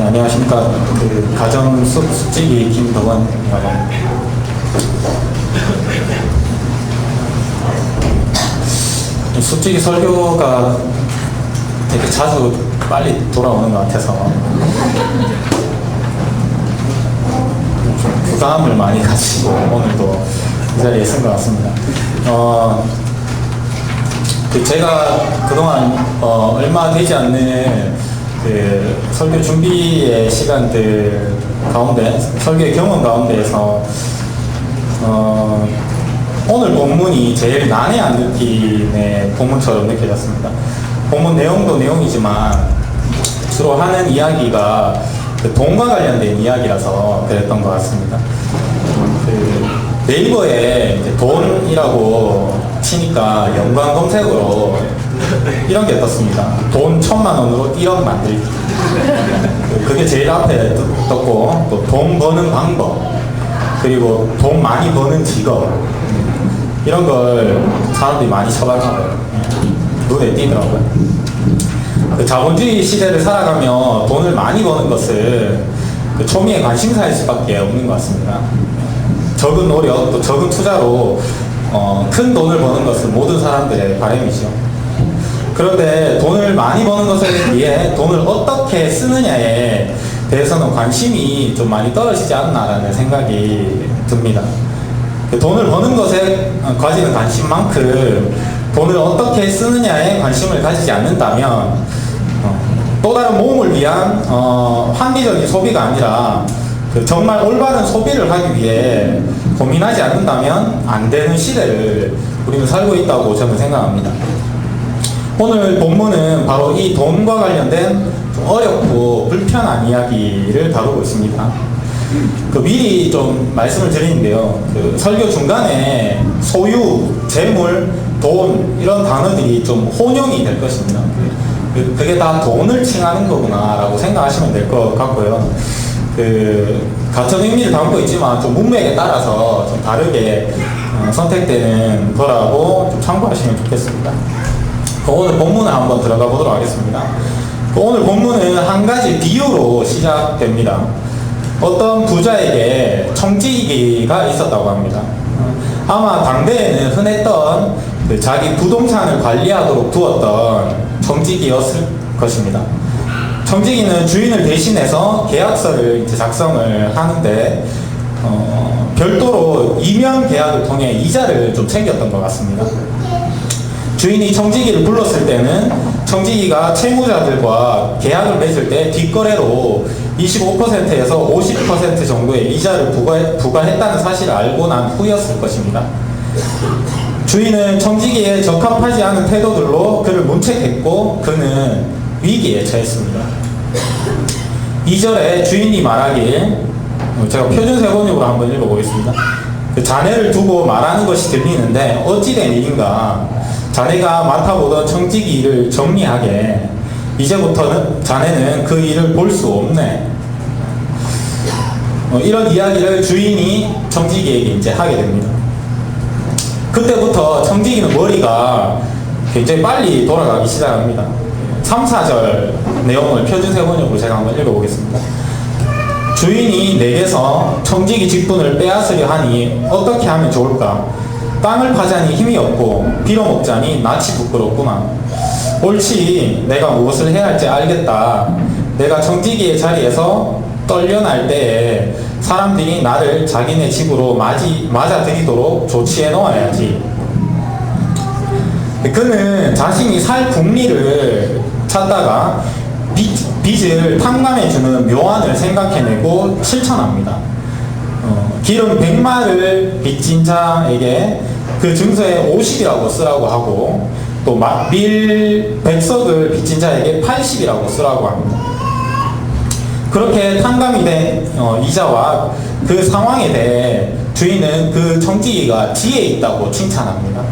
안녕하십니까. 가정 숙지기 김덕원이라고 합니다. 숙지기 설교가 되게 자주 빨리 돌아오는 것 같아서 좀 부담을 많이 가지고 오늘도 이 자리에 쓴 것 같습니다. 제가 그동안 얼마 되지 않는 설교 준비의 시간들 가운데, 설교의 경험 가운데에서 오늘 본문이 제일 난해한 느낌의 본문처럼 느껴졌습니다. 본문 내용도 내용이지만 주로 하는 이야기가 돈과 관련된 이야기라서 그랬던 것 같습니다. 네이버에 돈이라고 치니까 연관 검색어로 이런 게 떴습니다. 돈 1000만원으로 1억 만들기. 그게 제일 앞에 떴고, 또 돈 버는 방법, 그리고 돈 많이 버는 직업, 이런 걸 사람들이 많이 쳐봤나봐요. 눈에 띄더라고요. 자본주의 시대를 살아가며 돈을 많이 버는 것은 초미의 관심사일 수밖에 없는 것 같습니다. 적은 노력, 또 적은 투자로 큰 돈을 버는 것은 모든 사람들의 바람이죠. 그런데 돈을 많이 버는 것에 비해 돈을 어떻게 쓰느냐에 대해서는 관심이 좀 많이 떨어지지 않나라는 생각이 듭니다. 돈을 버는 것에 가지는 관심만큼 돈을 어떻게 쓰느냐에 관심을 가지지 않는다면 또 다른 모험을 위한 환기적인 소비가 아니라 정말 올바른 소비를 하기 위해 고민하지 않는다면 안 되는 시대를 우리는 살고 있다고 저는 생각합니다. 오늘 본문은 바로 이 돈과 관련된 어렵고 불편한 이야기를 다루고 있습니다. 미리 좀 말씀을 드리는데요. 설교 중간에 소유, 재물, 돈 이런 단어들이 좀 혼용이 될 것입니다. 그게 다 돈을 칭하는 거구나 라고 생각하시면 될 것 같고요. 같은 의미를 담고 있지만 좀 문맥에 따라서 좀 다르게 선택되는 거라고 좀 참고하시면 좋겠습니다. 오늘 본문을 한번 들어가 보도록 하겠습니다. 오늘 본문은 한 가지 비유로 시작됩니다. 어떤 부자에게 청지기가 있었다고 합니다. 아마 당대에는 흔했던 자기 부동산을 관리하도록 두었던 청지기였을 것입니다. 청지기는 주인을 대신해서 계약서를 이제 작성을 하는데 별도로 이면 계약을 통해 이자를 좀 챙겼던 것 같습니다. 주인이 청지기를 불렀을 때는 청지기가 채무자들과 계약을 맺을 때 뒷거래로 25%에서 50% 정도의 이자를 부과했다는 사실을 알고 난 후였을 것입니다. 주인은 청지기에 적합하지 않은 태도들로 그를 문책했고 그는 위기에 처했습니다. 2절에 주인이 말하길, 제가 표준세번역으로 한번 읽어보겠습니다. 자네를 두고 말하는 것이 들리는데 어찌된 일인가. 자네가 맡아보던 청지기 일을 정리하게. 이제부터는 자네는 그 일을 볼 수 없네. 이런 이야기를 주인이 청지기에게 이제 하게 됩니다. 그때부터 청지기는 머리가 굉장히 빨리 돌아가기 시작합니다. 3, 4절 내용을 표준세번역으로 제가 한번 읽어보겠습니다. 주인이 내게서 청지기 직분을 빼앗으려 하니 어떻게 하면 좋을까? 땅을 파자니 힘이 없고 빌어먹자니 낯이 부끄럽구나. 옳지, 내가 무엇을 해야 할지 알겠다. 내가 청지기의 자리에서 떨려날 때에 사람들이 나를 자기네 집으로 맞아들이도록 조치해 놓아야지. 그는 자신이 살 궁리를 찾다가 빚을 탕감해주는 묘안을 생각해내고 실천합니다. 기름 100마를 빚진 자에게 그 증서에 50이라고 쓰라고 하고, 또 밀 100석을 빚진 자에게 80이라고 쓰라고 합니다. 그렇게 탕감이 된 이자와 그 상황에 대해 주인은 그 청지기가 지혜 있다고 칭찬합니다.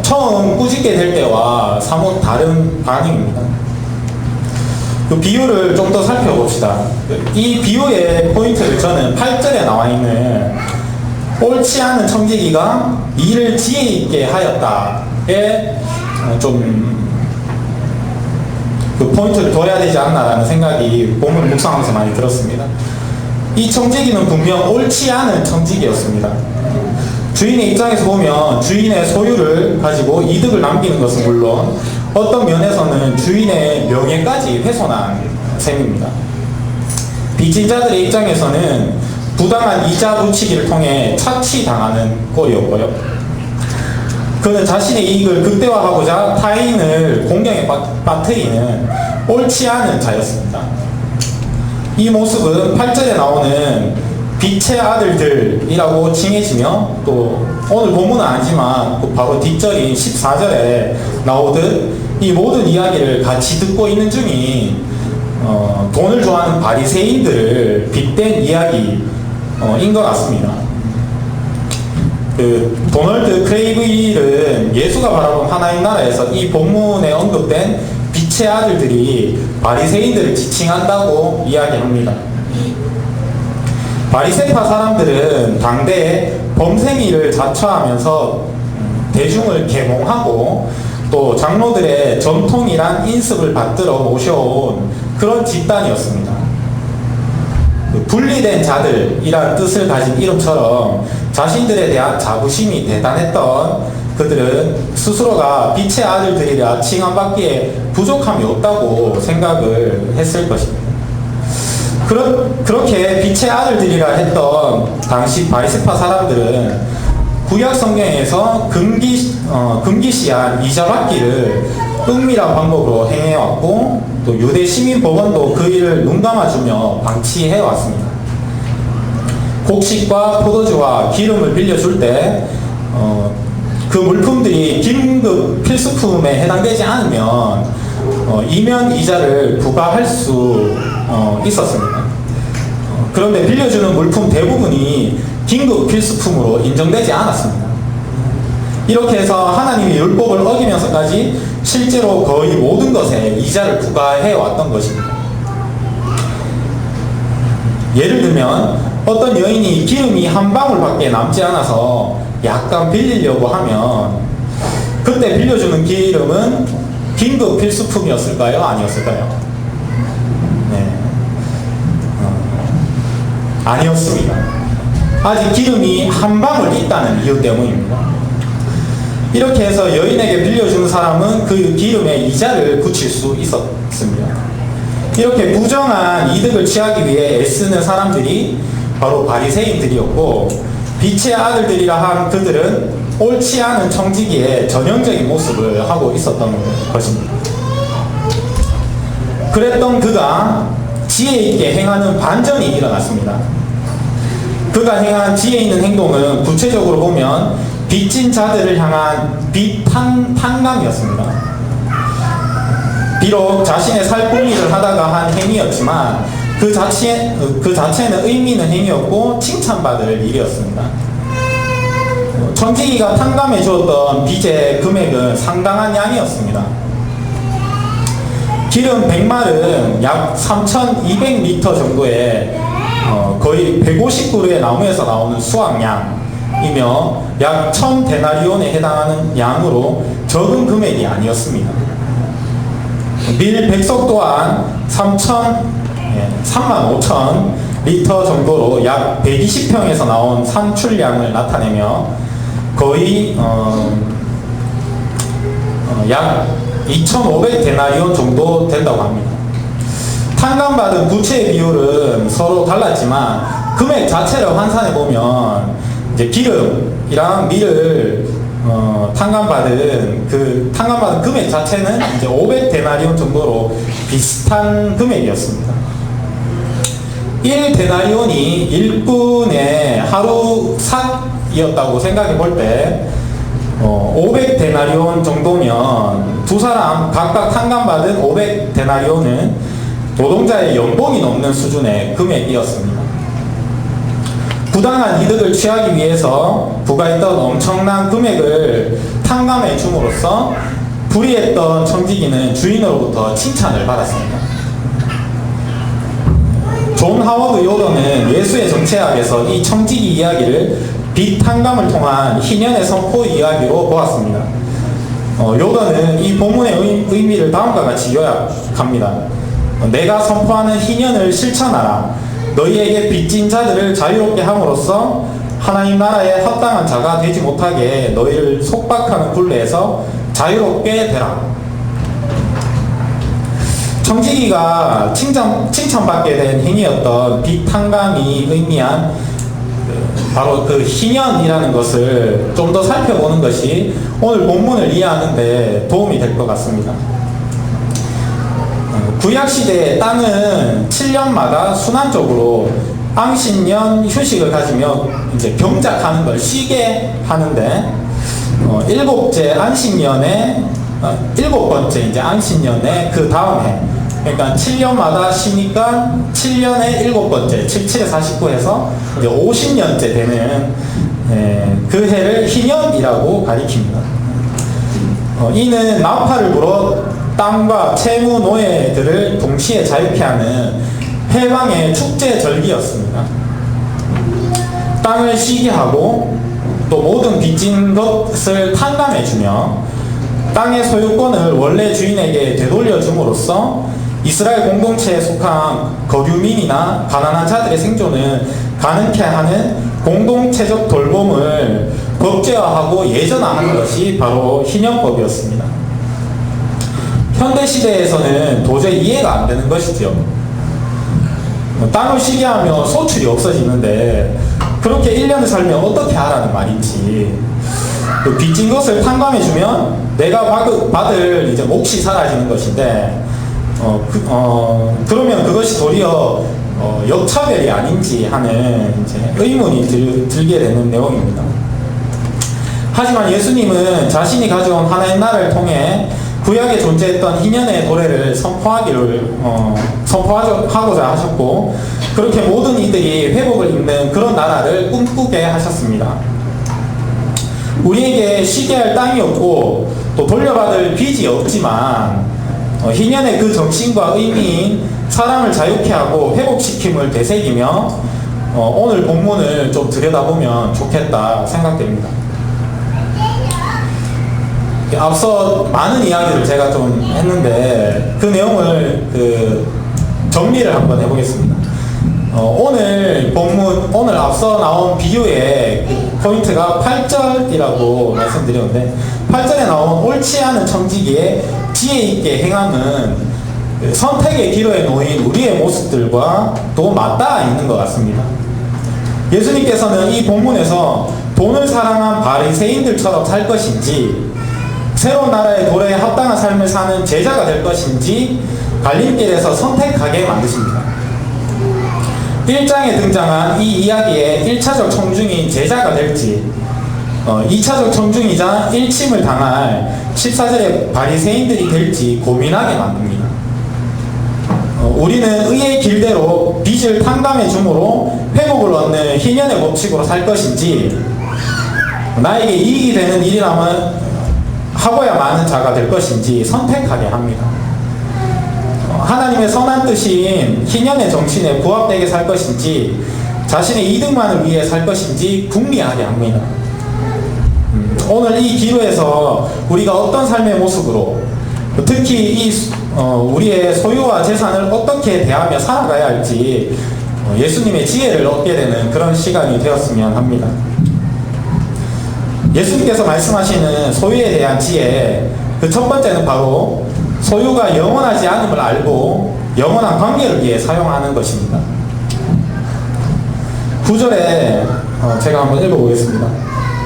처음 꾸짖게 될 때와 사뭇 다른 반응입니다. 그 비유를 좀 더 살펴봅시다. 이 비유의 포인트를 저는 8절에 나와 있는 옳지 않은 청지기가 일을 지혜 있게 하였다에 좀 그 포인트를 둬야 되지 않나라는 생각이 본문을 묵상하면서 많이 들었습니다. 이 청지기는 분명 옳지 않은 청지기였습니다. 주인의 입장에서 보면 주인의 소유를 가지고 이득을 남기는 것은 물론 어떤 면에서는 주인의 명예까지 훼손한 셈입니다. 빚진 자들의 입장에서는 부당한 이자 붙이기를 통해 착취당하는 꼴이었고요. 그는 자신의 이익을 극대화하고자 타인을 공경에 빠뜨리는 옳지 않은 자였습니다. 이 모습은 8절에 나오는 빛의 아들들이라고 칭해지며 또 오늘 본문은 아니지만 그 바로 뒷절인 14절에 나오듯 이 모든 이야기를 같이 듣고 있는 중인 돈을 좋아하는 바리새인들을 빗댄 이야기인 것 같습니다. 그 도널드 크레이빌은 예수가 바라본 하나님 나라에서 이 본문에 언급된 빛의 아들들이 바리새인들을 지칭한다고 이야기합니다. 바리새파 사람들은 당대에 범생이를 자처하면서 대중을 계몽하고 또 장로들의 전통이란 인습을 받들어 모셔온 그런 집단이었습니다. 분리된 자들이란 뜻을 가진 이름처럼 자신들에 대한 자부심이 대단했던 그들은 스스로가 빛의 아들들이라 칭함받기에 부족함이 없다고 생각을 했을 것입니다. 그렇게 빛의 아들들이라 했던 당시 바리새파 사람들은 구약 성경에서 금기시한 이자 받기를 은밀한 방법으로 행해왔고 또 유대 시민 법원도 그 일을 눈감아주며 방치해왔습니다. 곡식과 포도주와 기름을 빌려줄 때 그 물품들이 긴급 필수품에 해당되지 않으면 이면 이자를 부과할 수 있었습니다. 그런데 빌려주는 물품 대부분이 긴급 필수품으로 인정되지 않았습니다. 이렇게 해서 하나님의 율법을 어기면서까지 실제로 거의 모든 것에 이자를 부과해 왔던 것입니다. 예를 들면 어떤 여인이 기름이 한 방울밖에 남지 않아서 약간 빌리려고 하면 그때 빌려주는 기름은 긴급 필수품이었을까요? 아니었을까요? 네. 아니었습니다. 아직 기름이 한 방울 있다는 이유 때문입니다. 이렇게 해서 여인에게 빌려주는 사람은 그 기름에 이자를 붙일 수 있었습니다. 이렇게 부정한 이득을 취하기 위해 애쓰는 사람들이 바로 바리새인들이었고 빛의 아들들이라 한 그들은 옳지 않은 청지기의 전형적인 모습을 하고 있었던 것입니다. 그랬던 그가 지혜 있게 행하는 반전이 일어났습니다. 그가 행한 지혜 있는 행동은 구체적으로 보면 빚진 자들을 향한 빚 탕감이었습니다. 비록 자신의 살궁리를 하다가 한 행위였지만 그 자체는 의미 있는 행위였고 칭찬받을 일이었습니다. 청지기가 탕감해 주었던 빚의 금액은 상당한 양이었습니다. 기름 100말은 약 3,200리터 정도의 거의 150그루의 나무에서 나오는 수확량이며 약 1000데나리온에 해당하는 양으로 적은 금액이 아니었습니다. 밀 백석 또한 35,000리터 정도로 약 120평에서 나온 산출량을 나타내며 거의 약 2,500데나리온 정도 된다고 합니다. 탕감받은 부채의 비율은 서로 달랐지만 금액 자체를 환산해 보면 이제 기름이랑 밀을 탕감받은 금액 자체는 이제 500데나리온 정도로 비슷한 금액이었습니다. 1데나리온이 일꾼의 하루 삭이었다고 생각해 볼 때 500데나리온 정도면 두 사람 각각 탕감받은 500데나리온은 노동자의 연봉이 넘는 수준의 금액이었습니다. 부당한 이득을 취하기 위해서 부과했던 엄청난 금액을 탕감해 줌으로써 불의했던 청지기는 주인으로부터 칭찬을 받았습니다. 존 하워드 요더는 예수의 정체학에서 이 청지기 이야기를 빚 탕감을 통한 희년의 선포 이야기로 보았습니다. 요더는 이 본문의 의미를 다음과 같이 요약합니다. 내가 선포하는 희년을 실천하라. 너희에게 빚진 자들을 자유롭게 함으로써 하나님 나라에 합당한 자가 되지 못하게 너희를 속박하는 굴레에서 자유롭게 되라. 청지기가 칭찬받게 된 행위였던 빚 탕감이 의미한 바로 그 희년이라는 것을 좀 더 살펴보는 것이 오늘 본문을 이해하는 데 도움이 될 것 같습니다. 구약시대의 땅은 7년마다 순환적으로 안식년 휴식을 가지며 이제 경작하는 걸 쉬게 하는데, 일곱째 안식년에, 일곱 번째 이제 안식년에 그 다음 해, 그러니까 7년마다 쉬니까 7년에 일곱 번째, 77에 49 해서 이제 50년째 되는 그 해를 희년이라고 가리킵니다. 이는 나팔을 불어 땅과 채무 노예들을 동시에 자유케 하는 해방의 축제 절기였습니다. 땅을 쉬게 하고 또 모든 빚진 것을 탕감해주며 땅의 소유권을 원래 주인에게 되돌려줌으로써 이스라엘 공동체에 속한 거류민이나 가난한 자들의 생존을 가능케 하는 공동체적 돌봄을 법제화하고 예전화하는 것이 바로 희년법이었습니다. 현대시대에서는 도저히 이해가 안 되는 것이죠. 땅을 쉬게 하면 소출이 없어지는데 그렇게 1년을 살면 어떻게 하라는 말인지, 그 빚진 것을 탕감해주면 내가 받을 이제 몫이 사라지는 것인데, 그러면 그것이 도리어 역차별이 아닌지 하는 이제 의문이 들게 되는 내용입니다. 하지만 예수님은 자신이 가져온 하나님 나라를 통해 구약에 존재했던 희년의 도래를 선포하고자 하셨고, 그렇게 모든 이들이 회복을 입는 그런 나라를 꿈꾸게 하셨습니다. 우리에게 쉬게 할 땅이 없고 또 돌려받을 빚이 없지만 희년의 그 정신과 의미인 사람을 자유케 하고 회복시킴을 되새기며 오늘 본문을 좀 들여다보면 좋겠다 생각됩니다. 앞서 많은 이야기를 제가 좀 했는데 그 내용을 정리를 한번 해보겠습니다. 오늘 본문, 오늘 앞서 나온 비유의 포인트가 8절이라고 말씀드렸는데, 8절에 나온 옳지 않은 청지기의 지혜 있게 행함은 선택의 기로에 놓인 우리의 모습들과 또 맞닿아 있는 것 같습니다. 예수님께서는 이 본문에서 돈을 사랑한 바리새인들처럼 살 것인지, 새로운 나라의 도래에 합당한 삶을 사는 제자가 될 것인지 갈림길에서 선택하게 만드십니다. 1장에 등장한 이 이야기의 1차적 청중인 제자가 될지, 2차적 청중이자 일침을 당할 14절의 바리새인들이 될지 고민하게 만듭니다. 우리는 의의 길대로 빚을 탕감해 줌으로 회복을 얻는 희년의 법칙으로 살 것인지, 나에게 이익이 되는 일이라면 하고야 마는 자가 될 것인지 선택하게 합니다. 하나님의 선한 뜻인 희년의 정신에 부합되게 살 것인지, 자신의 이득만을 위해 살 것인지 궁리하게 합니다. 오늘 이 기로에서 우리가 어떤 삶의 모습으로, 특히 우리의 소유와 재산을 어떻게 대하며 살아가야 할지 예수님의 지혜를 얻게 되는 그런 시간이 되었으면 합니다. 예수님께서 말씀하시는 소유에 대한 지혜, 그 첫 번째는 바로 소유가 영원하지 않음을 알고 영원한 관계를 위해 사용하는 것입니다. 9절에 제가 한번 읽어보겠습니다.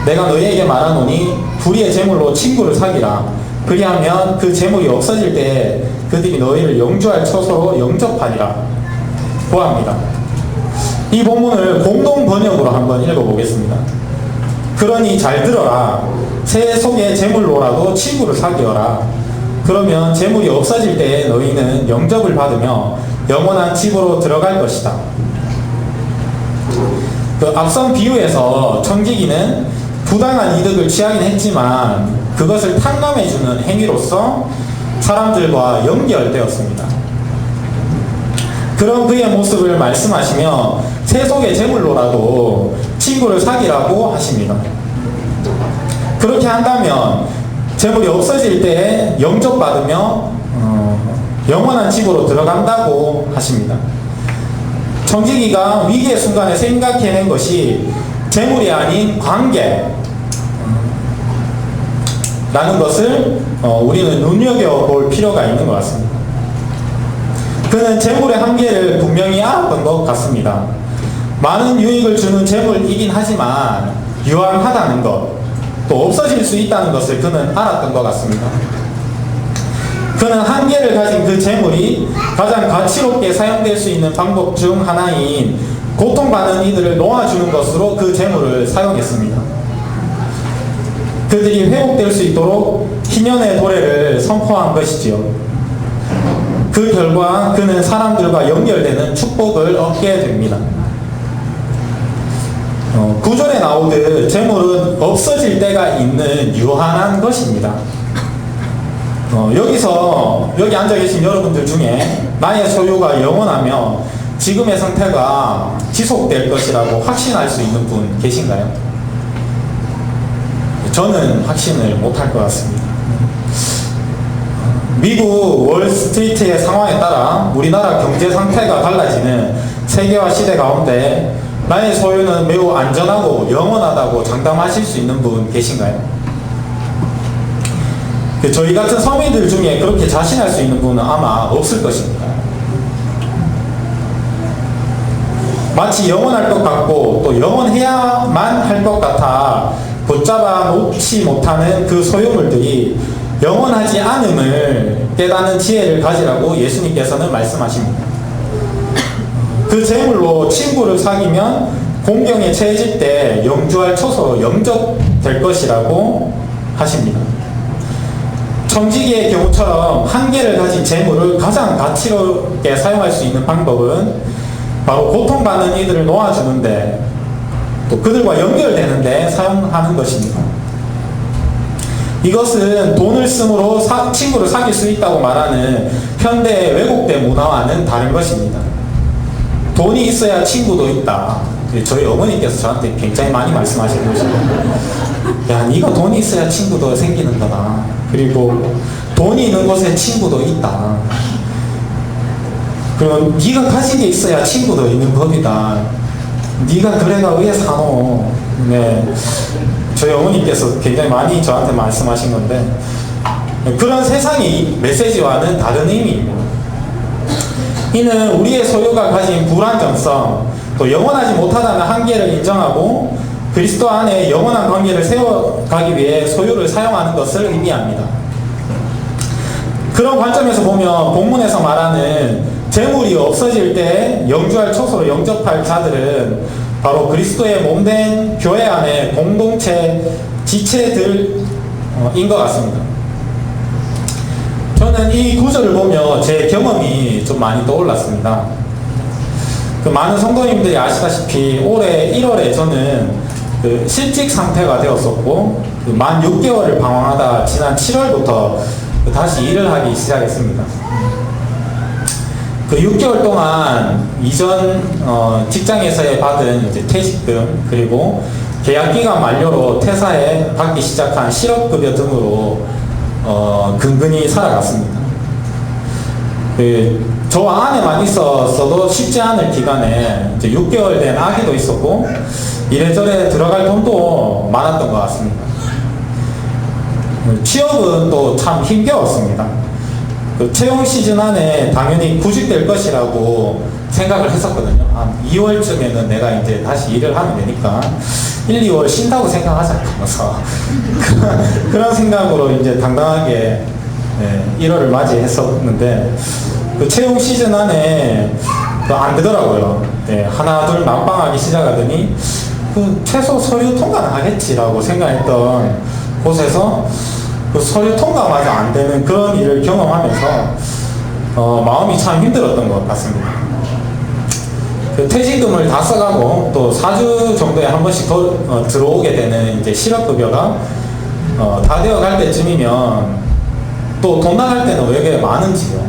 내가 너희에게 말하노니 불의의 재물로 친구를 사귀라. 그리하면 그 재물이 없어질 때 그들이 너희를 영주할 처소로 영접하리라. 고합니다. 이 본문을 공동 번역으로 한번 읽어보겠습니다. 그러니 잘 들어라. 새 속의 재물로라도 친구를 사귀어라. 그러면 재물이 없어질 때 너희는 영접을 받으며 영원한 집으로 들어갈 것이다. 그 앞선 비유에서 청지기는 부당한 이득을 취하긴 했지만 그것을 탕감해주는 행위로서 사람들과 연결되었습니다. 그런 그의 모습을 말씀하시며 새 속의 재물로라도 친구를 사귀라고 하십니다. 그렇게 한다면 재물이 없어질 때 영접받으며 영원한 집으로 들어간다고 하십니다. 청지기가 위기의 순간에 생각해낸 것이 재물이 아닌 관계 라는 것을 우리는 눈여겨볼 필요가 있는 것 같습니다. 그는 재물의 한계를 분명히 알았던 것 같습니다. 많은 유익을 주는 재물이긴 하지만 유한하다는 것, 또 없어질 수 있다는 것을 그는 알았던 것 같습니다. 그는 한계를 가진 그 재물이 가장 가치롭게 사용될 수 있는 방법 중 하나인 고통받는 이들을 놓아주는 것으로 그 재물을 사용했습니다. 그들이 회복될 수 있도록 희년의 도래를 선포한 것이지요. 그 결과 그는 사람들과 연결되는 축복을 얻게 됩니다. 9절에 나오듯 재물은 없어질 때가 있는 유한한 것입니다. 여기 앉아 계신 여러분들 중에 나의 소유가 영원하며 지금의 상태가 지속될 것이라고 확신할 수 있는 분 계신가요? 저는 확신을 못할 것 같습니다. 미국 월스트리트의 상황에 따라 우리나라 경제 상태가 달라지는 세계화 시대 가운데 나의 소유는 매우 안전하고 영원하다고 장담하실 수 있는 분 계신가요? 저희 같은 서민들 중에 그렇게 자신할 수 있는 분은 아마 없을 것입니다. 마치 영원할 것 같고 또 영원해야만 할 것 같아 붙잡아 놓지 못하는 그 소유물들이 영원하지 않음을 깨닫는 지혜를 가지라고 예수님께서는 말씀하십니다. 그 재물로 친구를 사귀면 공경에 처해질 때 영주할 처소로 영접될 것이라고 하십니다. 청지기의 경우처럼 한계를 가진 재물을 가장 가치롭게 사용할 수 있는 방법은 바로 고통받는 이들을 놓아주는데 또 그들과 연결되는데 사용하는 것입니다. 이것은 돈을 쓰므로 친구를 사귈 수 있다고 말하는 현대의 왜곡된 문화와는 다른 것입니다. 돈이 있어야 친구도 있다. 저희 어머니께서 저한테 굉장히 많이 말씀하시는 것입니다. 야, 네가 돈이 있어야 친구도 생기는 거다. 그리고 돈이 있는 곳에 친구도 있다. 그리고 네가 가진 게 있어야 친구도 있는 법이다. 네가 그래가 왜 사노? 네, 저희 어머니께서 굉장히 많이 저한테 말씀하신 건데 그런 세상의 메시지와는 다른 의미입니다. 이는 우리의 소유가 가진 불안정성, 또 영원하지 못하다는 한계를 인정하고 그리스도 안에 영원한 관계를 세워가기 위해 소유를 사용하는 것을 의미합니다. 그런 관점에서 보면 본문에서 말하는 재물이 없어질 때 영주할 처소로 영접할 자들은 바로 그리스도의 몸된 교회 안의 공동체 지체들인 것 같습니다. 저는 이 구절을 보며 제 경험이 좀 많이 떠올랐습니다. 많은 성도님들이 아시다시피 올해 1월에 저는 실직 상태가 되었었고 만 6개월을 방황하다 지난 7월부터 다시 일을 하기 시작했습니다. 그 6개월 동안 이전 직장에서 받은 이제 퇴직금 그리고 계약기간 만료로 퇴사해 받기 시작한 실업급여 등으로 근근히 살아갔습니다. 저와 아내만 있었어도 쉽지 않을 기간에 이제 6개월 된 아기도 있었고 이래저래 들어갈 돈도 많았던 것 같습니다. 취업은 또 참 힘겨웠습니다. 그 채용 시즌 안에 당연히 구직될 것이라고 생각을 했었거든요. 한 2월쯤에는 내가 이제 다시 일을 하면 되니까 1, 2월 쉰다고 생각하자 하면서 그런 생각으로 이제 당당하게 1월을 맞이했었는데 그 채용 시즌 안에 안 되더라고요. 하나 둘 난방하기 시작하더니 그 최소 서류 통과는 하겠지라고 생각했던 곳에서 그 서류 통과마저 안 되는 그런 일을 경험하면서 마음이 참 힘들었던 것 같습니다. 그 퇴직금을 다 써가고 또 4주 정도에 한 번씩 들어오게 되는 이제 실업급여가 다 되어 갈 때쯤이면 또 돈 나갈 때는 왜 이렇게 많은지요.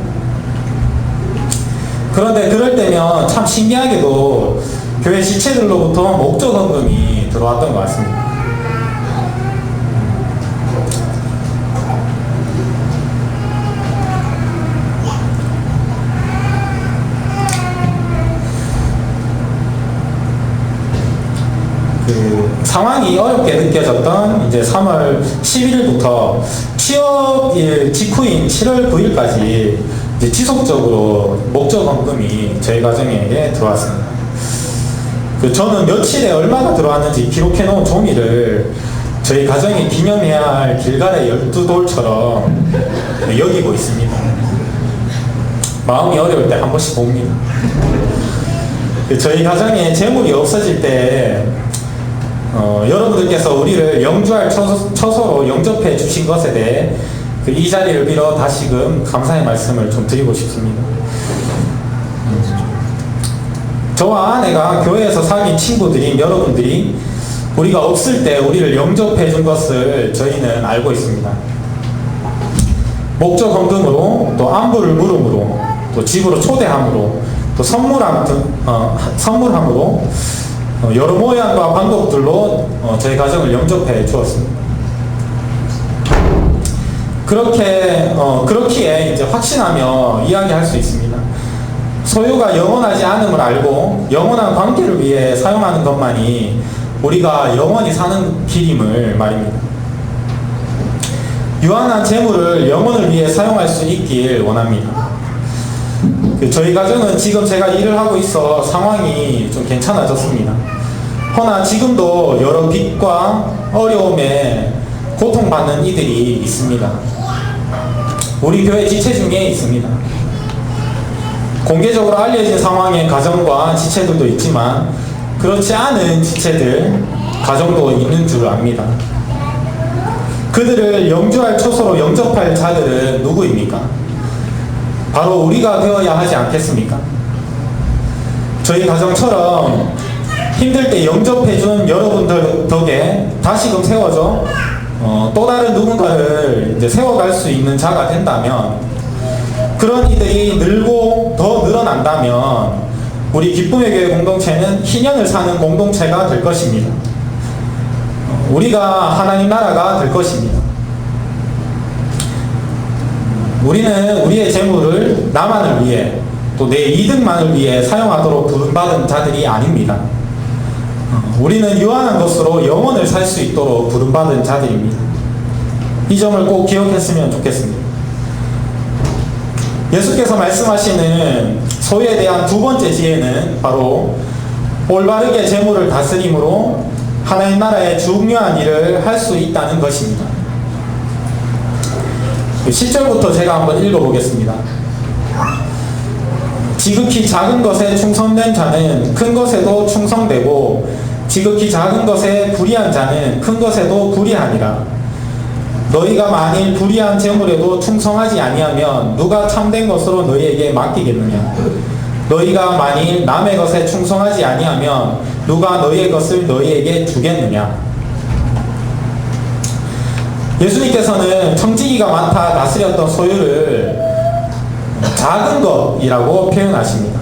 그런데 그럴 때면 참 신기하게도 교회 지체들로부터 목적헌금이 들어왔던 것 같습니다. 상황이 어렵게 느껴졌던 이제 3월 11일부터 취업일 직후인 7월 9일까지 이제 지속적으로 목적원금이 저희 가정에게 들어왔습니다. 저는 며칠에 얼마나 들어왔는지 기록해 놓은 종이를 저희 가정이 기념해야 할 길갈의 12돌처럼 여기고 있습니다. 마음이 어려울 때 한 번씩 봅니다. 저희 가정에 재물이 없어질 때 여러분들께서 우리를 영주할 처소로 영접해 주신 것에 대해 이 자리를 빌어 다시금 감사의 말씀을 좀 드리고 싶습니다. 저와 아내가 교회에서 사귄 친구들인 여러분들이 우리가 없을 때 우리를 영접해 준 것을 저희는 알고 있습니다. 목적헌금으로, 또 안부를 물음으로, 또 집으로 초대함으로, 또 선물함으로 여러 모양과 방법들로 저희 가정을 영접해 주었습니다. 그렇기에 이제 확신하며 이야기할 수 있습니다. 소유가 영원하지 않음을 알고 영원한 관계를 위해 사용하는 것만이 우리가 영원히 사는 길임을 말입니다. 유한한 재물을 영혼을 위해 사용할 수 있길 원합니다. 저희 가정은 지금 제가 일을 하고 있어 상황이 좀 괜찮아졌습니다. 허나 지금도 여러 빚과 어려움에 고통받는 이들이 있습니다. 우리 교회 지체 중에 있습니다. 공개적으로 알려진 상황의 가정과 지체들도 있지만 그렇지 않은 지체들, 가정도 있는 줄 압니다. 그들을 영주할 처소로 영접할 자들은 누구입니까? 바로 우리가 되어야 하지 않겠습니까? 저희 가정처럼 힘들 때 영접해준 여러분들 덕에 다시금 세워져 또 다른 누군가를 이제 세워갈 수 있는 자가 된다면, 그런 이들이 늘고 더 늘어난다면 우리 기쁨의 교회 공동체는 희년을 사는 공동체가 될 것입니다. 우리가 하나님 나라가 될 것입니다. 우리는 우리의 재물을 나만을 위해, 또 내 이득만을 위해 사용하도록 부름받은 자들이 아닙니다. 우리는 유한한 것으로 영혼을 살 수 있도록 부름받은 자들입니다. 이 점을 꼭 기억했으면 좋겠습니다. 예수께서 말씀하시는 소유에 대한 두 번째 지혜는 바로 올바르게 재물을 다스림으로 하나님 나라의 중요한 일을 할 수 있다는 것입니다. 10절부터 제가 한번 읽어보겠습니다. 지극히 작은 것에 충성된 자는 큰 것에도 충성되고, 지극히 작은 것에 불의한 자는 큰 것에도 불의하니라. 너희가 만일 불의한 재물에도 충성하지 아니하면 누가 참된 것으로 너희에게 맡기겠느냐? 너희가 만일 남의 것에 충성하지 아니하면 누가 너희의 것을 너희에게 주겠느냐? 예수님께서는 청지기가 많다 다스렸던 소유를 작은 것이라고 표현하십니다.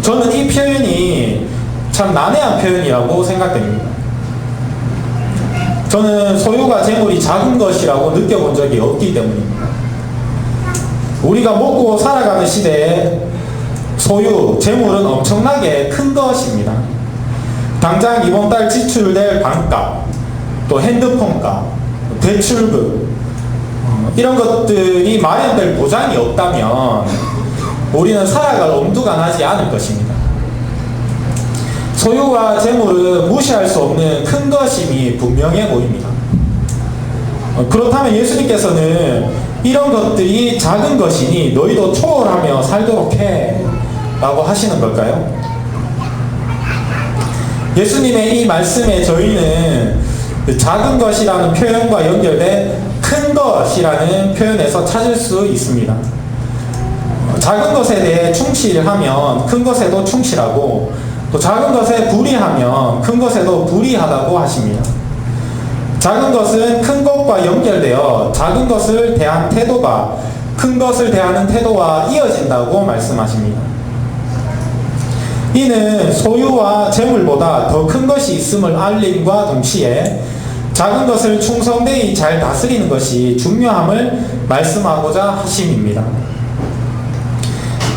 저는 이 표현이 참 난해한 표현이라고 생각됩니다. 저는 소유가 재물이 작은 것이라고 느껴본 적이 없기 때문입니다. 우리가 먹고 살아가는 시대에 소유, 재물은 엄청나게 큰 것입니다. 당장 이번 달 지출될 방값, 또 핸드폰값, 대출금, 이런 것들이 마련될 보장이 없다면 우리는 살아갈 엄두가 나지 않을 것입니다. 소유와 재물은 무시할 수 없는 큰 것임이 분명해 보입니다. 그렇다면 예수님께서는 이런 것들이 작은 것이니 너희도 초월하며 살도록 해 라고 하시는 걸까요? 예수님의 이 말씀에 저희는 작은 것이라는 표현과 연결된 큰 것이라는 표현에서 찾을 수 있습니다. 작은 것에 대해 충실하면 큰 것에도 충실하고, 또 작은 것에 불의하면 큰 것에도 불의하다고 하십니다. 작은 것은 큰 것과 연결되어 작은 것을 대한 태도가 큰 것을 대하는 태도와 이어진다고 말씀하십니다. 이는 소유와 재물보다 더 큰 것이 있음을 알림과 동시에 작은 것을 충성되이 잘 다스리는 것이 중요함을 말씀하고자 하심입니다.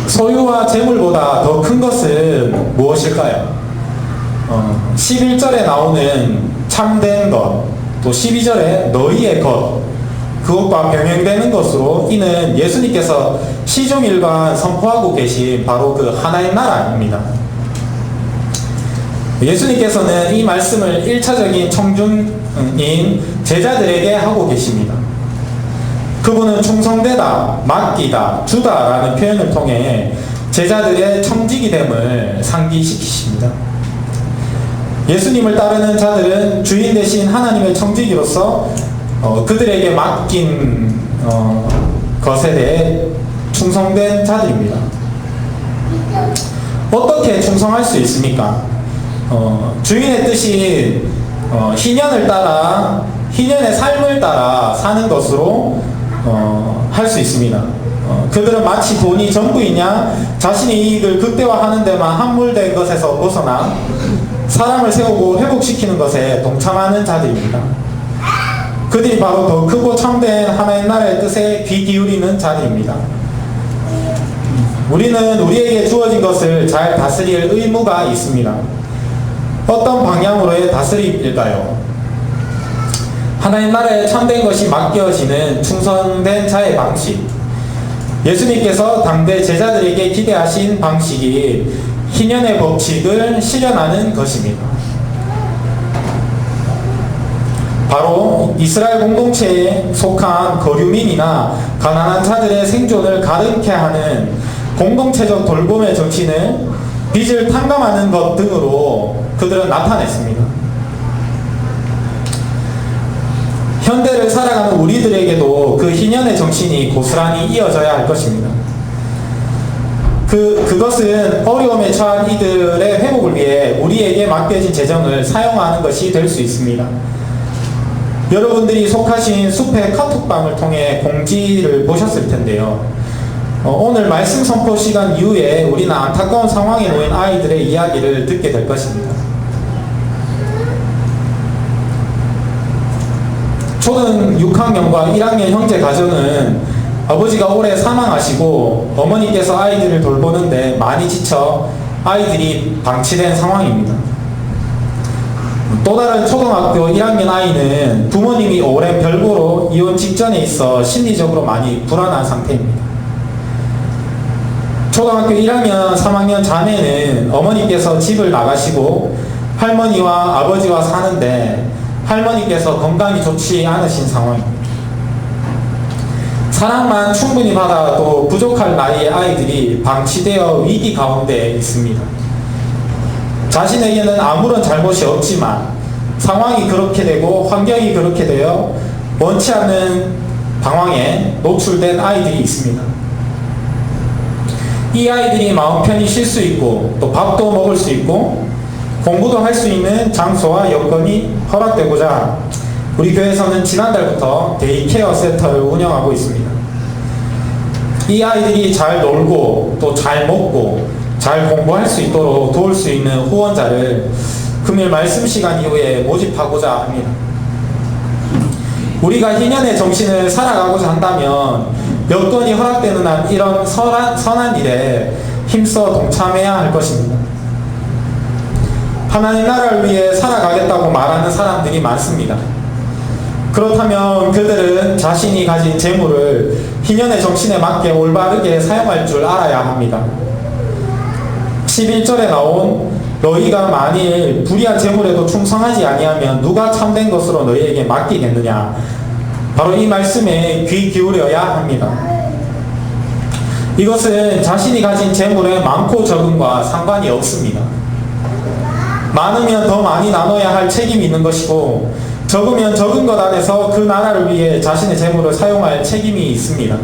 소유와 재물보다 더 큰 것은 무엇일까요? 11절에 나오는 참된 것, 또 12절에 너희의 것, 그것과 병행되는 것으로 이는 예수님께서 시종일관 선포하고 계신 바로 그 하나의 나라입니다. 예수님께서는 이 말씀을 1차적인 청중인 제자들에게 하고 계십니다. 그분은 충성되다, 맡기다, 주다라는 표현을 통해 제자들의 청지기됨을 상기시키십니다. 예수님을 따르는 자들은 주인 대신 하나님의 청지기로서 그들에게 맡긴 것에 대해 충성된 자들입니다. 어떻게 충성할 수 있습니까? 주인의 뜻인 희년을 따라, 희년의 삶을 따라 사는 것으로 할 수 있습니다. 그들은 마치 돈이 전부이냐 자신의 이익을 극대화하는 데만 함몰된 것에서 벗어나 사람을 세우고 회복시키는 것에 동참하는 자들입니다. 그들이 바로 더 크고 참된 하나의 나라의 뜻에 귀 기울이는 자들입니다. 우리는 우리에게 주어진 것을 잘 다스릴 의무가 있습니다. 어떤 방향으로의 다스림일까요? 하나님 나라에 참된 것이 맡겨지는 충성된 자의 방식. 예수님께서 당대 제자들에게 기대하신 방식이 희년의 법칙을 실현하는 것입니다. 바로 이스라엘 공동체에 속한 거류민이나 가난한 자들의 생존을 가능케 하는 공동체적 돌봄의 정신을 빚을 탕감하는 것 등으로 그들은 나타냈습니다. 현대를 살아가는 우리들에게도 그 희년의 정신이 고스란히 이어져야 할 것입니다. 그것은 어려움에 처한 이들의 회복을 위해 우리에게 맡겨진 재정을 사용하는 것이 될 수 있습니다. 여러분들이 속하신 숲의 카톡방을 통해 공지를 보셨을 텐데요. 오늘 말씀 선포 시간 이후에 우리는 안타까운 상황에 놓인 아이들의 이야기를 듣게 될 것입니다. 초등 6학년과 1학년 형제 가정은 아버지가 올해 사망하시고 어머니께서 아이들을 돌보는데 많이 지쳐 아이들이 방치된 상황입니다. 또 다른 초등학교 1학년 아이는 부모님이 오랜 별거로 이혼 직전에 있어 심리적으로 많이 불안한 상태입니다. 초등학교 1학년, 3학년 자매는 어머니께서 집을 나가시고 할머니와 아버지와 사는데 할머니께서 건강이 좋지 않으신 상황입니다. 사랑만 충분히 받아도 부족할 나이의 아이들이 방치되어 위기 가운데 있습니다. 자신에게는 아무런 잘못이 없지만 상황이 그렇게 되고 환경이 그렇게 되어 원치 않는 방황에 노출된 아이들이 있습니다. 이 아이들이 마음 편히 쉴 수 있고 또 밥도 먹을 수 있고 공부도 할 수 있는 장소와 여건이 허락되고자 우리 교회에서는 지난달부터 데이케어 센터를 운영하고 있습니다. 이 아이들이 잘 놀고 또 잘 먹고 잘 공부할 수 있도록 도울 수 있는 후원자를 금요일 말씀 시간 이후에 모집하고자 합니다. 우리가 희년의 정신을 살아가고자 한다면 여건이 허락되는 한 이런 선한 일에 힘써 동참해야 할 것입니다. 하나님 나라를 위해 살아가겠다고 말하는 사람들이 많습니다. 그렇다면 그들은 자신이 가진 재물을 희년의 정신에 맞게 올바르게 사용할 줄 알아야 합니다. 11절에 나온 너희가 만일 불의한 재물에도 충성하지 아니하면 누가 참된 것으로 너희에게 맡기겠느냐, 바로 이 말씀에 귀 기울여야 합니다. 이것은 자신이 가진 재물의 많고 적음과 상관이 없습니다. 많으면 더 많이 나눠야 할 책임이 있는 것이고 적으면 적은 것 안에서 그 나라를 위해 자신의 재물을 사용할 책임이 있습니다.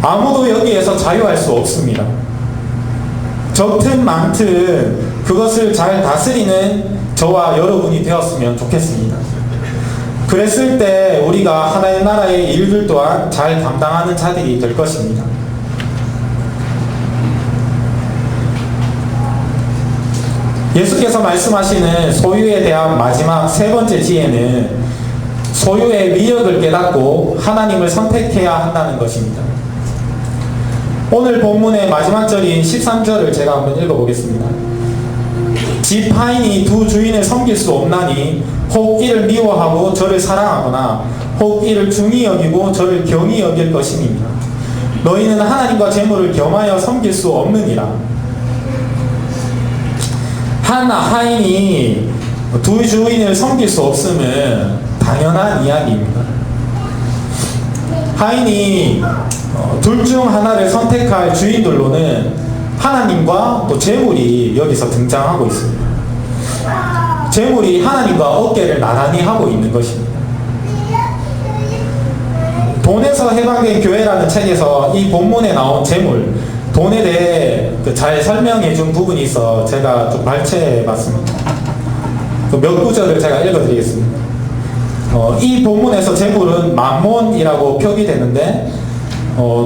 아무도 여기에서 자유할 수 없습니다. 적든 많든 그것을 잘 다스리는 저와 여러분이 되었으면 좋겠습니다. 그랬을 때 우리가 하나의 나라의 일들 또한 잘 감당하는 자들이 될 것입니다. 예수께서 말씀하시는 소유에 대한 마지막 세 번째 지혜는 소유의 위력을 깨닫고 하나님을 선택해야 한다는 것입니다. 오늘 본문의 마지막 절인 13절을 제가 한번 읽어보겠습니다. 집 하인이 두 주인을 섬길 수 없나니 혹 이를 미워하고 저를 사랑하거나 혹 이를 중히 여기고 저를 경히 여길 것임이니라. 너희는 하나님과 재물을 겸하여 섬길 수 없느니라. 한 하인이 두 주인을 섬길 수 없음은 당연한 이야기입니다. 하인이 둘 중 하나를 선택할 주인들로는 하나님과 또 재물이 여기서 등장하고 있습니다. 재물이 하나님과 어깨를 나란히 하고 있는 것입니다. 돈에서 해방된 교회라는 책에서 이 본문에 나온 재물, 돈에 대해 잘 설명해 준 부분이 있어 제가 좀 발췌해 봤습니다. 몇 구절을 제가 읽어 드리겠습니다. 이 본문에서 재물은 만몬이라고 표기되는데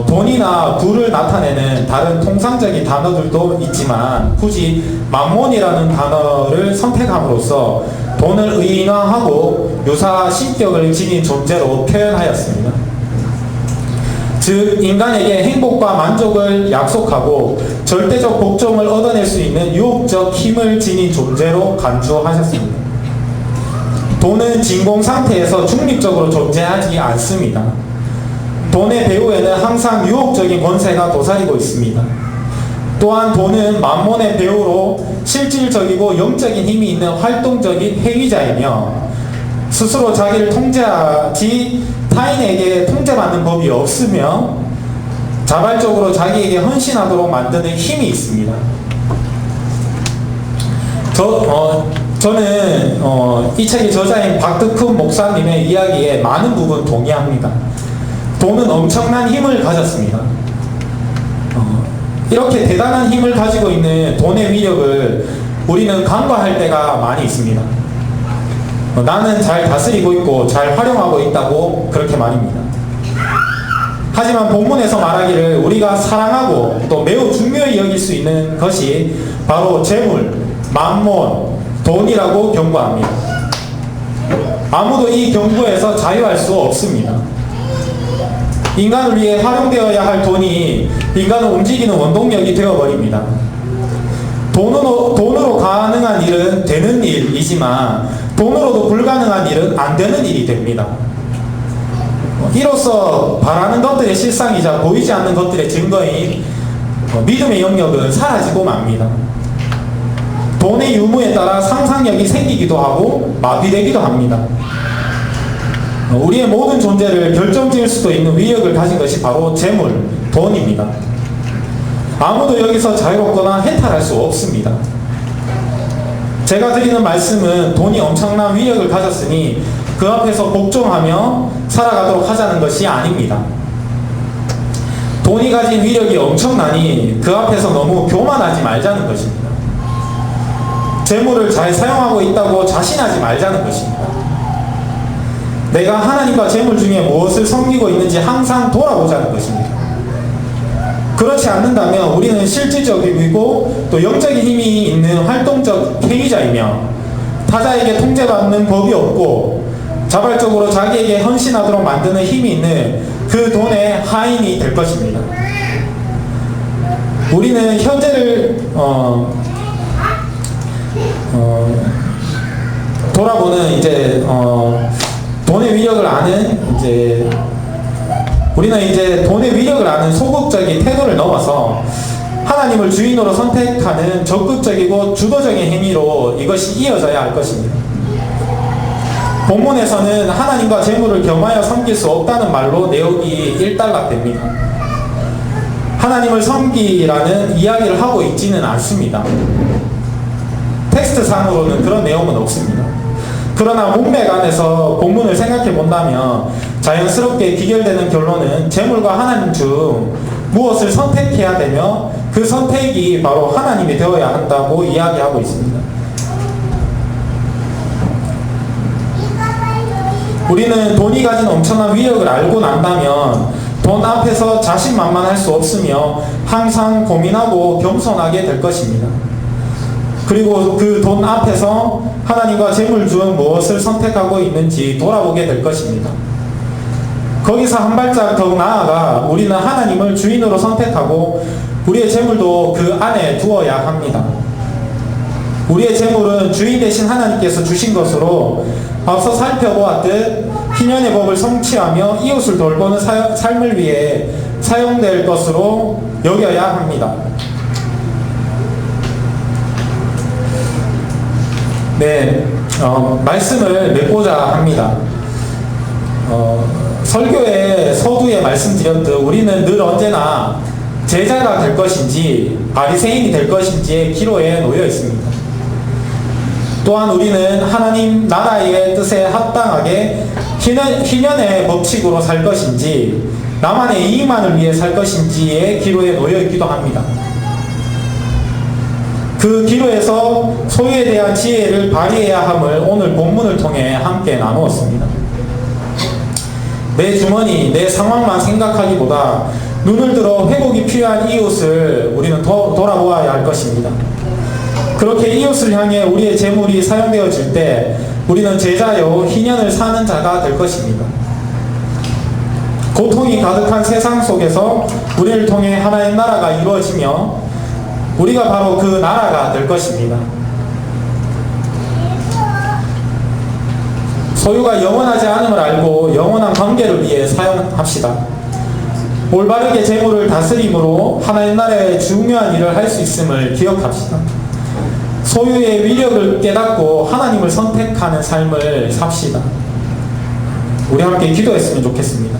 돈이나 부를 나타내는 다른 통상적인 단어들도 있지만 굳이 만몬이라는 단어를 선택함으로써 돈을 의인화하고 유사 신격을 지닌 존재로 표현하였습니다. 즉 인간에게 행복과 만족을 약속하고 절대적 복종을 얻어낼 수 있는 유혹적 힘을 지닌 존재로 간주하셨습니다. 돈은 진공 상태에서 중립적으로 존재하지 않습니다. 돈의 배후에는 항상 유혹적인 권세가 도사리고 있습니다. 또한 돈은 만몬의 배후로 실질적이고 영적인 힘이 있는 활동적인 행위자이며 스스로 자기를 통제하지 타인에게 통제받는 법이 없으며 자발적으로 자기에게 헌신하도록 만드는 힘이 있습니다. 저는 이 책의 저자인 박덕흠 목사님의 이야기에 많은 부분 동의합니다. 돈은 엄청난 힘을 가졌습니다. 이렇게 대단한 힘을 가지고 있는 돈의 위력을 우리는 간과할 때가 많이 있습니다. 나는 잘 다스리고 있고 잘 활용하고 있다고 그렇게 말입니다. 하지만 본문에서 말하기를 우리가 사랑하고 또 매우 중요히 여길 수 있는 것이 바로 재물, 만몬, 돈이라고 경고합니다. 아무도 이 경고에서 자유할 수 없습니다. 인간을 위해 활용되어야 할 돈이 인간을 움직이는 원동력이 되어버립니다. 돈으로 가능한 일은 되는 일이지만 돈으로도 불가능한 일은 안 되는 일이 됩니다. 이로써 바라는 것들의 실상이자 보이지 않는 것들의 증거인 믿음의 영역은 사라지고 맙니다. 돈의 유무에 따라 상상력이 생기기도 하고 마비되기도 합니다. 우리의 모든 존재를 결정지을 수도 있는 위력을 가진 것이 바로 재물, 돈입니다. 아무도 여기서 자유롭거나 해탈할 수 없습니다. 제가 드리는 말씀은 돈이 엄청난 위력을 가졌으니 그 앞에서 복종하며 살아가도록 하자는 것이 아닙니다. 돈이 가진 위력이 엄청나니 그 앞에서 너무 교만하지 말자는 것입니다. 재물을 잘 사용하고 있다고 자신하지 말자는 것입니다. 내가 하나님과 재물 중에 무엇을 섬기고 있는지 항상 돌아보자는 것입니다. 그렇지 않는다면 우리는 실질적이고 또 영적인 힘이 있는 활동적 행위자이며 타자에게 통제받는 법이 없고 자발적으로 자기에게 헌신하도록 만드는 힘이 있는 그 돈의 하인이 될 것입니다. 우리는 현재를 돌아보는 이제 돈의 위력을 아는 우리는 이제 돈의 위력을 아는 소극적인 태도를 넘어서 하나님을 주인으로 선택하는 적극적이고 주도적인 행위로 이것이 이어져야 할 것입니다. 본문에서는 하나님과 재물을 겸하여 섬길 수 없다는 말로 내용이 일단락됩니다. 하나님을 섬기라는 이야기를 하고 있지는 않습니다. 텍스트 상으로는 그런 내용은 없습니다. 그러나 문맥 안에서 본문을 생각해 본다면 자연스럽게 귀결되는 결론은 재물과 하나님 중 무엇을 선택해야 되며 그 선택이 바로 하나님이 되어야 한다고 이야기하고 있습니다. 우리는 돈이 가진 엄청난 위력을 알고 난다면 돈 앞에서 자신만만할 수 없으며 항상 고민하고 겸손하게 될 것입니다. 그리고 그 돈 앞에서 하나님과 재물 중 무엇을 선택하고 있는지 돌아보게 될 것입니다. 거기서 한 발짝 더 나아가 우리는 하나님을 주인으로 선택하고 우리의 재물도 그 안에 두어야 합니다. 우리의 재물은 주인 되신 하나님께서 주신 것으로 앞서 살펴보았듯 희년의 법을 성취하며 이웃을 돌보는 삶을 위해 사용될 것으로 여겨야 합니다. 네, 말씀을 맺고자 합니다. 설교의 서두에 말씀드렸듯 우리는 늘 언제나 제자가 될 것인지 바리새인이 될 것인지의 기로에 놓여 있습니다. 또한 우리는 하나님 나라의 뜻에 합당하게 희년의 법칙으로 살 것인지 나만의 이익만을 위해 살 것인지의 기로에 놓여 있기도 합니다. 그 기로에서 소유에 대한 지혜를 발휘해야 함을 오늘 본문을 통해 함께 나누었습니다. 내 주머니, 내 상황만 생각하기보다 눈을 들어 회복이 필요한 이웃을 우리는 돌아보아야 할 것입니다. 그렇게 이웃을 향해 우리의 재물이 사용되어질 때 우리는 제자요 희년을 사는 자가 될 것입니다. 고통이 가득한 세상 속에서 우리를 통해 하나님 나라가 이루어지며 우리가 바로 그 나라가 될 것입니다. 소유가 영원하지 않음을 알고 영원한 관계를 위해 사용합시다. 올바르게 재물을 다스림으로 하나님 나라의 중요한 일을 할 수 있음을 기억합시다. 소유의 위력을 깨닫고 하나님을 선택하는 삶을 삽시다. 우리 함께 기도했으면 좋겠습니다.